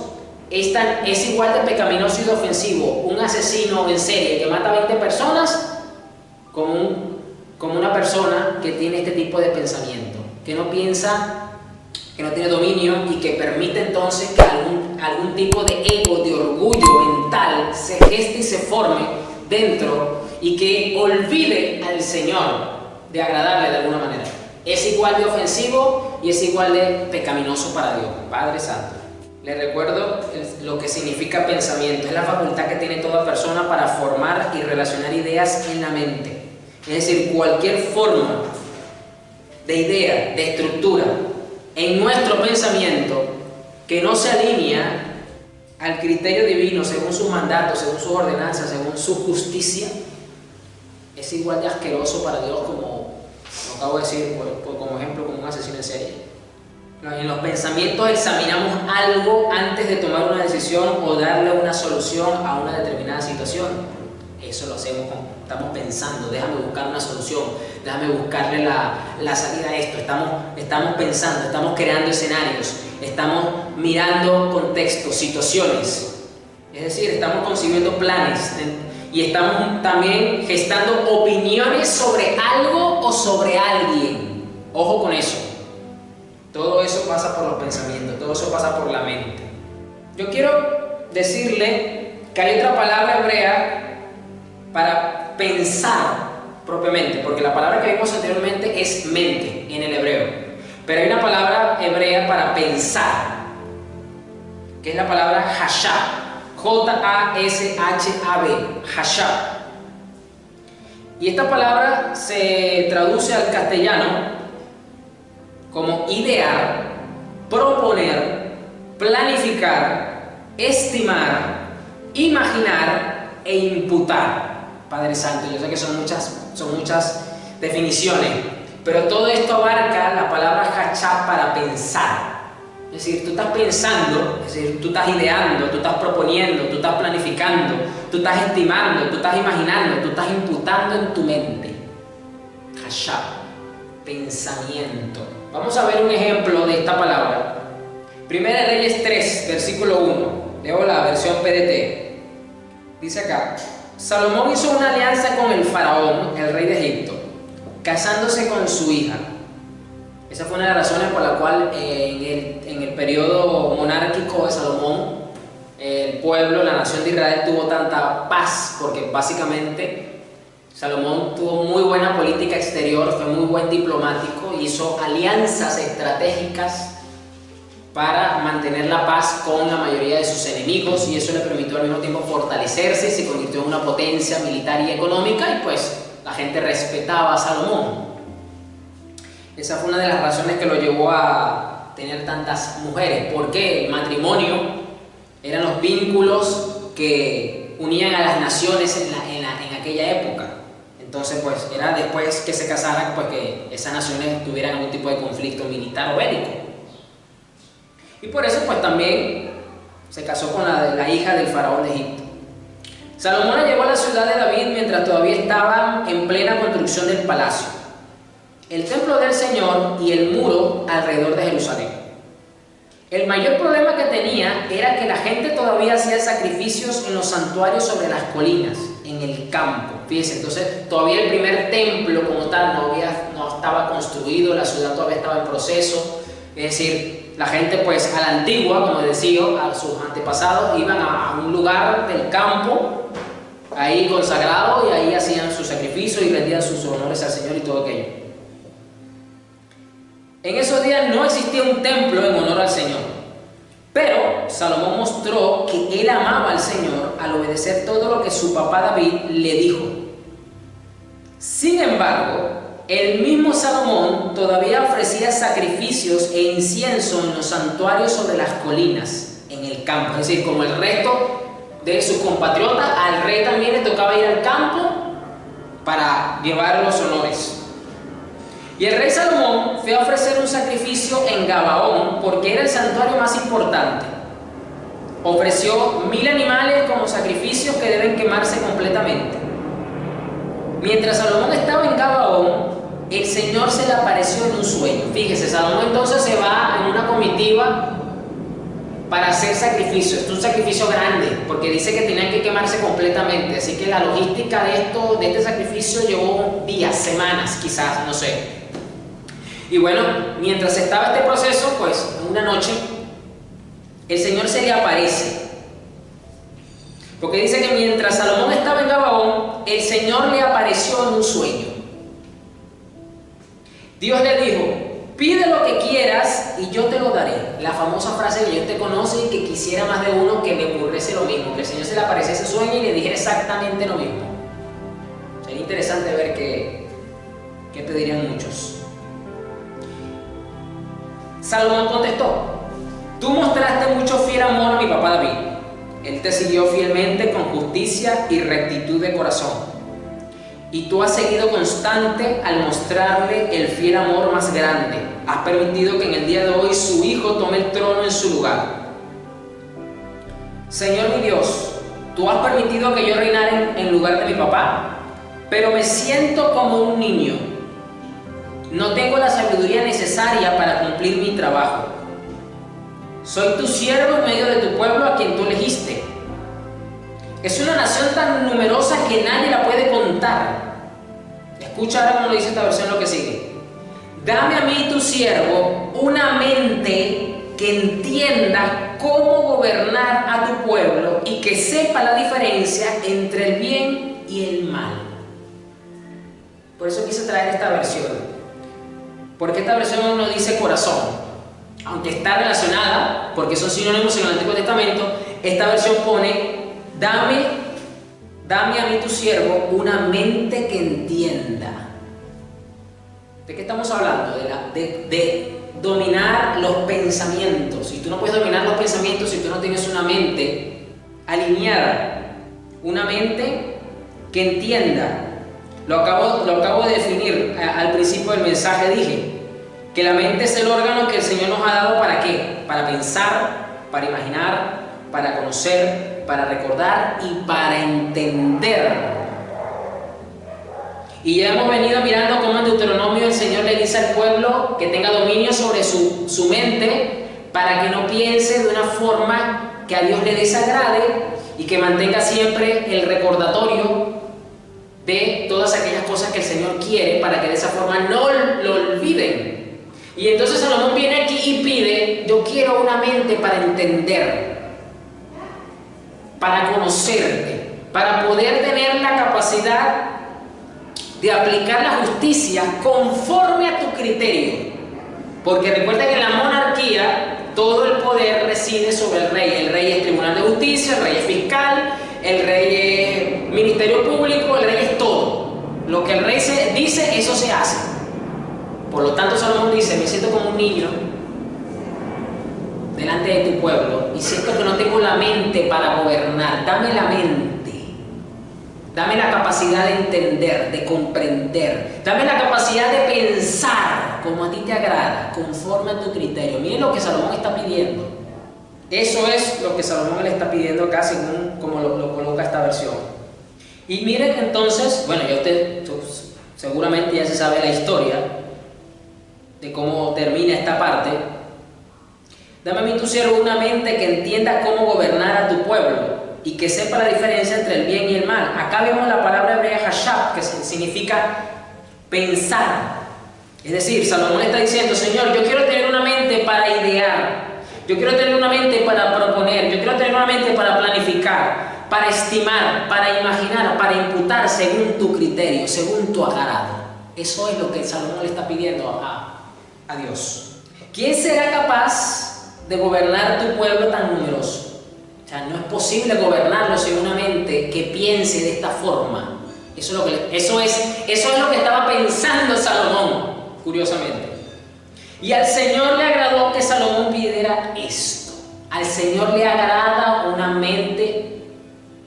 es igual de pecaminoso y de ofensivo un asesino en serie que mata a 20 personas con como una persona que tiene este tipo de pensamiento, que no piensa, que no tiene dominio y que permite entonces que algún tipo de ego, de orgullo mental se geste y se forme dentro y que olvide al Señor de agradarle de alguna manera. Es igual de ofensivo y es igual de pecaminoso para Dios. Padre Santo, le recuerdo lo que significa pensamiento. Es la facultad que tiene toda persona para formar y relacionar ideas en la mente. Es decir, cualquier forma de idea, de estructura en nuestro pensamiento que no se alinea al criterio divino según sus mandatos, según sus ordenanzas, según su justicia, es igual de asqueroso para Dios como lo acabo de decir, como ejemplo, como un asesino en serie. En los pensamientos examinamos algo antes de tomar una decisión o darle una solución a una determinada situación. Eso lo hacemos cuando estamos pensando, déjame buscar una solución, déjame buscarle la salida a esto. Estamos pensando, estamos creando escenarios, estamos mirando contextos, situaciones. Es decir, estamos concibiendo planes y estamos también gestando opiniones sobre algo o sobre alguien. Ojo con eso. Todo eso pasa por los pensamientos, todo eso pasa por la mente. Yo quiero decirle que hay otra palabra hebrea para pensar propiamente, porque la palabra que vimos anteriormente es mente en el hebreo, pero hay una palabra hebrea para pensar, que es la palabra hashab, J-A-S-H-A-B, hashab. Y esta palabra se traduce al castellano como idear, proponer, planificar, estimar, imaginar e imputar. Padre Santo, yo sé que son muchas definiciones, pero todo esto abarca la palabra hashab para pensar. Es decir, tú estás pensando, es decir, tú estás ideando, tú estás proponiendo, tú estás planificando, tú estás estimando, tú estás imaginando, tú estás imputando en tu mente. Hashab, pensamiento. Vamos a ver un ejemplo de esta palabra. Primera de Reyes 3, versículo 1. Leo la versión PDT. Dice acá: Salomón hizo una alianza con el faraón, el rey de Egipto, casándose con su hija. Esa fue una de las razones por la cual en el periodo monárquico de Salomón, el pueblo, la nación de Israel tuvo tanta paz, porque básicamente Salomón tuvo muy buena política exterior, fue muy buen diplomático, hizo alianzas estratégicas para mantener la paz con la mayoría de sus enemigos, y eso le permitió al mismo tiempo fortalecerse, se convirtió en una potencia militar y económica, y pues la gente respetaba a Salomón. Esa fue una de las razones que lo llevó a tener tantas mujeres, porque el matrimonio eran los vínculos que unían a las naciones en aquella época. Entonces pues era después que se casaran, pues que esas naciones tuvieran algún tipo de conflicto militar o bélico. Y por eso pues también se casó con la hija del faraón de Egipto. Salomón la llevó a la ciudad de David mientras todavía estaban en plena construcción del palacio, el templo del Señor y el muro alrededor de Jerusalén. El mayor problema que tenía era que la gente todavía hacía sacrificios en los santuarios sobre las colinas, en el campo. Fíjense, entonces todavía el primer templo como tal no estaba construido, la ciudad todavía estaba en proceso. Es decir, la gente pues a la antigua, como decía, a sus antepasados, iban a un lugar del campo, ahí consagrado, y ahí hacían sus sacrificios y rendían sus honores al Señor y todo aquello. En esos días no existía un templo en honor al Señor, pero Salomón mostró que él amaba al Señor al obedecer todo lo que su papá David le dijo. Sin embargo, el mismo Salomón todavía ofrecía sacrificios e incienso en los santuarios sobre las colinas, en el campo. Es decir, como el resto de sus compatriotas, al rey también le tocaba ir al campo para llevar los honores. Y el rey Salomón fue a ofrecer un sacrificio en Gabaón, porque era el santuario más importante. Ofreció 1000 animales como sacrificios que deben quemarse completamente. Mientras Salomón estaba en Gabaón, el Señor se le apareció en un sueño. Fíjese, Salomón entonces se va en una comitiva para hacer sacrificio. Esto es un sacrificio grande, porque dice que tenían que quemarse completamente, así que la logística de este sacrificio llevó días, semanas, quizás, no sé. Y bueno, mientras estaba este proceso, pues una noche el Señor se le aparece, porque dice que mientras Salomón estaba en Gabaón, el Señor le apareció en un sueño. Dios le dijo: pide lo que quieras y yo te lo daré. La famosa frase que Dios te conoce y que quisiera más de uno que le ocurriese lo mismo, que el Señor se le apareciese en sueño y le dijera exactamente lo mismo. Sería interesante ver qué te dirían muchos. Salomón contestó: tú mostraste mucho fiel amor a mi papá David. Él te siguió fielmente con justicia y rectitud de corazón. Y tú has seguido constante al mostrarle el fiel amor más grande. Has permitido que en el día de hoy su hijo tome el trono en su lugar. Señor mi Dios, tú has permitido que yo reinara en lugar de mi papá, pero me siento como un niño. No tengo la sabiduría necesaria para cumplir mi trabajo. Soy tu siervo en medio de tu pueblo a quien tú elegiste. Es una nación tan numerosa que nadie la puede contar. Escucha ahora cómo lo dice esta versión, lo que sigue. Dame a mí, tu siervo, una mente que entienda cómo gobernar a tu pueblo y que sepa la diferencia entre el bien y el mal. Por eso quise traer esta versión, porque esta versión no dice corazón, aunque está relacionada, porque son sinónimos en el Antiguo Testamento. Esta versión pone: dame a mí, tu siervo, una mente que entienda. ¿De qué estamos hablando? De dominar los pensamientos. Si tú no puedes dominar los pensamientos, si tú no tienes una mente alineada, una mente que entienda. Lo acabo de definir al principio del mensaje. Dije que la mente es el órgano que el Señor nos ha dado. ¿Para qué? Para pensar, para imaginar, para conocer, para recordar y para entender. Y ya hemos venido mirando cómo en Deuteronomio el Señor le dice al pueblo que tenga dominio sobre su mente, para que no piense de una forma que a Dios le desagrade y que mantenga siempre el recordatorio de todas aquellas cosas que el Señor quiere, para que de esa forma no lo olviden. Y entonces Salomón viene aquí y pide: yo quiero una mente para entender, para conocerte, para poder tener la capacidad de aplicar la justicia conforme a tu criterio. Porque recuerda que en la monarquía todo el poder reside sobre el rey. El rey es tribunal de justicia, el rey es fiscal, el rey es ministerio público, el rey es todo. Lo que el rey dice, eso se hace. Por lo tanto, Salomón dice: me siento como un niño delante de tu pueblo y siento que no tengo la mente para gobernar. Dame la mente, dame la capacidad de entender, de comprender, dame la capacidad de pensar como a ti te agrada, conforme a tu criterio. Miren lo que Salomón está pidiendo. Eso es lo que Salomón le está pidiendo acá, según como lo coloca esta versión. Y miren entonces, bueno, ya usted seguramente ya se sabe la historia de cómo termina esta parte. Dame a mí, tu siervo, una mente que entienda cómo gobernar a tu pueblo y que sepa la diferencia entre el bien y el mal. Acá vemos la palabra hebrea hashab, que significa pensar. Es decir, Salomón está diciendo: Señor, yo quiero tener una mente para idear, yo quiero tener una mente para proponer, yo quiero tener una mente para planificar, para estimar, para imaginar, para imputar según tu criterio, según tu agrado. Eso es lo que Salomón le está pidiendo a Dios. ¿Quién será capaz de gobernar tu pueblo tan numeroso? O sea, no es posible gobernarlo sin una mente que piense de esta forma. Eso es lo que estaba pensando Salomón, curiosamente. Y al Señor le agradó que Salomón pidiera esto. Al Señor le agrada una mente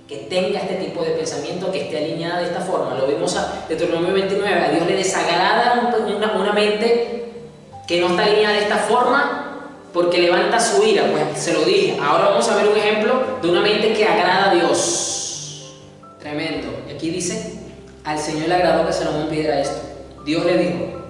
que tenga este tipo de pensamiento, que esté alineada de esta forma. Lo vimos en Deuteronomio 29. A Dios le desagrada una mente que no está alineada de esta forma, porque levanta su ira. Pues se lo dije. Ahora vamos a ver un ejemplo de una mente que agrada a Dios. Tremendo. Y aquí dice: al Señor le agradó que Salomón pidiera esto. Dios le dijo: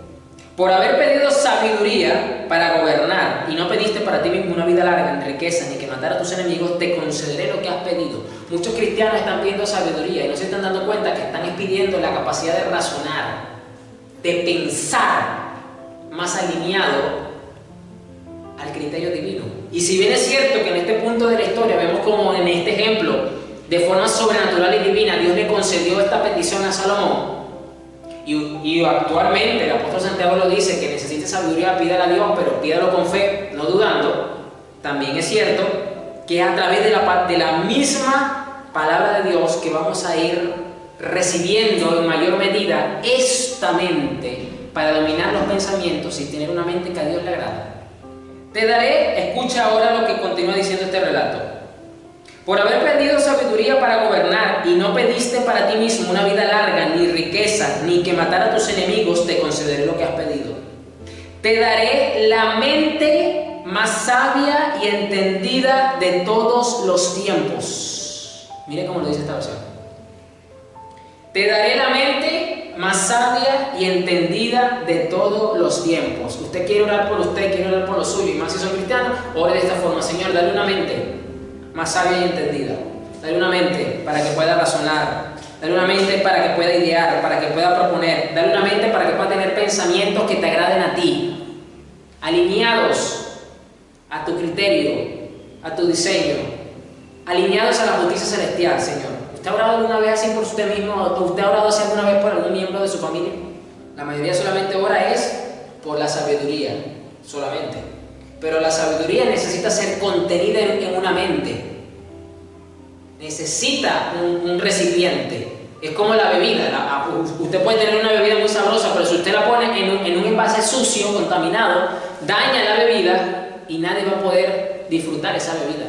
Por haber pedido sabiduría para gobernar y no pediste para ti mismo una vida larga en riqueza ni que matar a tus enemigos, te concederé lo que has pedido. Muchos cristianos están pidiendo sabiduría y no se están dando cuenta que están pidiendo la capacidad de razonar, de pensar más alineado al criterio divino. Y si bien es cierto que en este punto de la historia vemos como en este ejemplo, de forma sobrenatural y divina, Dios le concedió esta petición a Salomón, y actualmente el apóstol Santiago lo dice, que necesite sabiduría, pídala a Dios, pero pídalo con fe, no dudando. También es cierto que es a través de la misma palabra de Dios que vamos a ir recibiendo en mayor medida esta mente para dominar los pensamientos y tener una mente que a Dios le agrada. Te daré, escucha ahora lo que continúa diciendo este relato. Por haber pedido sabiduría para gobernar y no pediste para ti mismo una vida larga, ni riqueza, ni que matar a tus enemigos, te concederé lo que has pedido. Te daré la mente más sabia y entendida de todos los tiempos. Mire cómo lo dice esta versión. Te daré la mente más sabia y entendida de todos los tiempos. Usted quiere orar por usted, quiere orar por lo suyo, y más si son cristianos, ore de esta forma: Señor, dale una mente más sabia y entendida. Dale una mente para que pueda razonar. Dale una mente para que pueda idear, para que pueda proponer. Dale una mente para que pueda tener pensamientos que te agraden a ti, alineados a tu criterio, a tu diseño, alineados a la justicia celestial, Señor. ¿Usted ha orado alguna vez así por usted mismo? ¿O usted ha orado así alguna vez por algún miembro de su familia? La mayoría solamente ora es por la sabiduría, solamente. Pero la sabiduría necesita ser contenida en una mente. Necesita un recipiente. Es como la bebida. Usted puede tener una bebida muy sabrosa, pero si usted la pone en un envase sucio, contaminado, daña la bebida y nadie va a poder disfrutar esa bebida.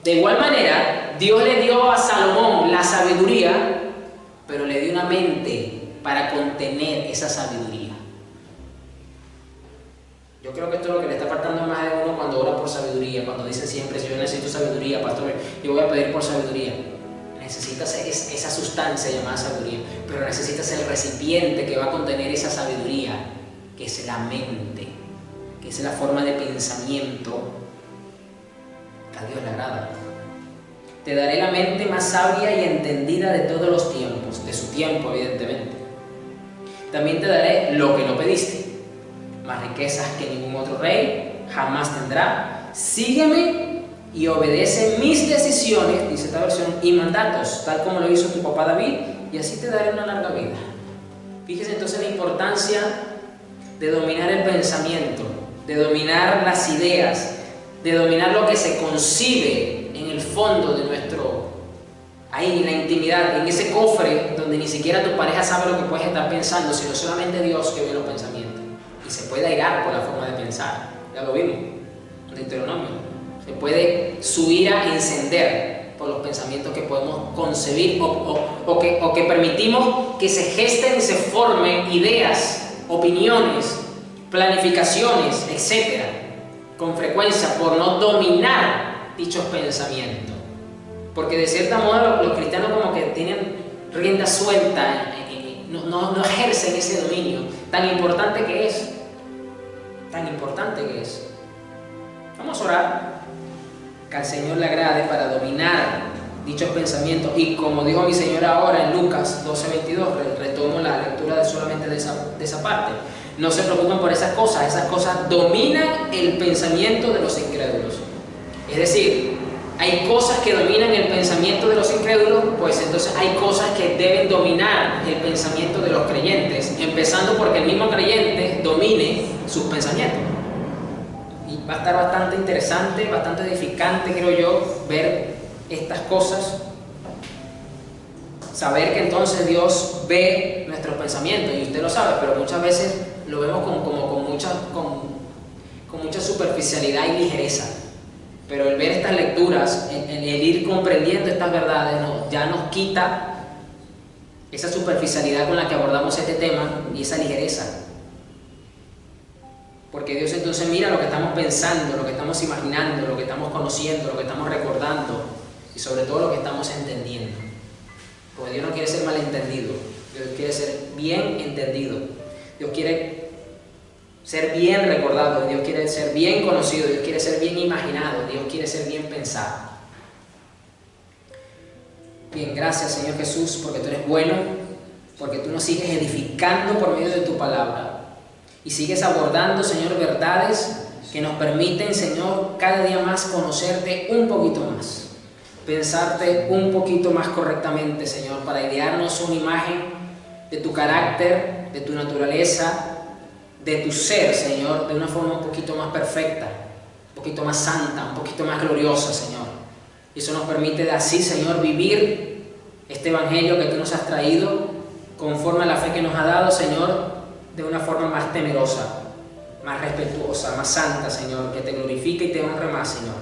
De igual manera, Dios le dio a Salomón la sabiduría, pero le dio una mente para contener esa sabiduría. Yo creo que esto es lo que le está faltando más de uno cuando ora por sabiduría, cuando dice siempre: si yo necesito sabiduría, pastor, yo voy a pedir por sabiduría. Necesitas esa sustancia llamada sabiduría, pero necesitas el recipiente que va a contener esa sabiduría, que es la mente, que es la forma de pensamiento que a Dios le agrada. Te daré la mente más sabia y entendida de todos los tiempos, de su tiempo evidentemente. También te daré lo que no pediste, más riquezas que ningún otro rey jamás tendrá. Sígueme y obedece mis decisiones, dice esta versión, y mandatos, tal como lo hizo tu papá David, y así te daré una larga vida. Fíjese entonces la importancia de dominar el pensamiento, de dominar las ideas, de dominar lo que se concibe en el fondo de ahí en la intimidad, en ese cofre donde ni siquiera tu pareja sabe lo que puedes estar pensando, sino solamente Dios que ve los pensamientos. Y se puede airar por la forma de pensar. Ya lo vimos en Deuteronomio. Se puede su ira encender por los pensamientos que podemos concebir o que permitimos que se gesten y se formen ideas, opiniones, planificaciones, etc. con frecuencia por no dominar dichos pensamientos. Porque de cierta modo los cristianos como que tienen rienda suelta, no ejercen ese dominio tan importante que es. Tan importante que es. Vamos a orar que al Señor le agrade para dominar dichos pensamientos. Y como dijo mi Señor ahora en Lucas 12:22, retomo la lectura solamente de esa parte. No se preocupen por esas cosas dominan el pensamiento de los incrédulos. Es decir, hay cosas que dominan el pensamiento de los incrédulos, pues entonces hay cosas que deben dominar el pensamiento de los creyentes, empezando porque el mismo creyente domine sus pensamientos. Y va a estar bastante interesante, bastante edificante, creo yo, ver estas cosas, saber que entonces Dios ve nuestros pensamientos, y usted lo sabe, pero muchas veces lo vemos con mucha superficialidad y ligereza. Pero el ver estas lecturas, el ir comprendiendo estas verdades, ya nos quita esa superficialidad con la que abordamos este tema y esa ligereza. Porque Dios entonces mira lo que estamos pensando, lo que estamos imaginando, lo que estamos conociendo, lo que estamos recordando y sobre todo lo que estamos entendiendo. Porque Dios no quiere ser malentendido, Dios quiere ser bien entendido. Dios quiere ser bien recordado, Dios quiere ser bien conocido, Dios quiere ser bien imaginado, Dios quiere ser bien pensado. Bien, gracias Señor Jesús, porque tú eres bueno, porque tú nos sigues edificando por medio de tu palabra y sigues abordando, Señor, verdades que nos permiten, Señor, cada día más conocerte un poquito más, pensarte un poquito más correctamente, Señor, para idearnos una imagen de tu carácter, de tu naturaleza, de tu ser, Señor, de una forma un poquito más perfecta, un poquito más santa, un poquito más gloriosa, Señor. Y eso nos permite de así, Señor, vivir este evangelio que tú nos has traído conforme a la fe que nos ha dado, Señor, de una forma más temerosa, más respetuosa, más santa, Señor, que te glorifique y te honre más, Señor.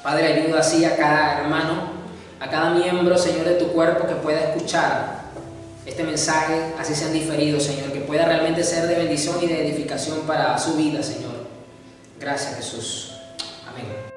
Padre, ayuda así a cada hermano, a cada miembro, Señor, de tu cuerpo que pueda escuchar este mensaje, así sean diferidos, Señor, que pueda realmente ser de bendición y de edificación para su vida, Señor. Gracias, Jesús. Amén.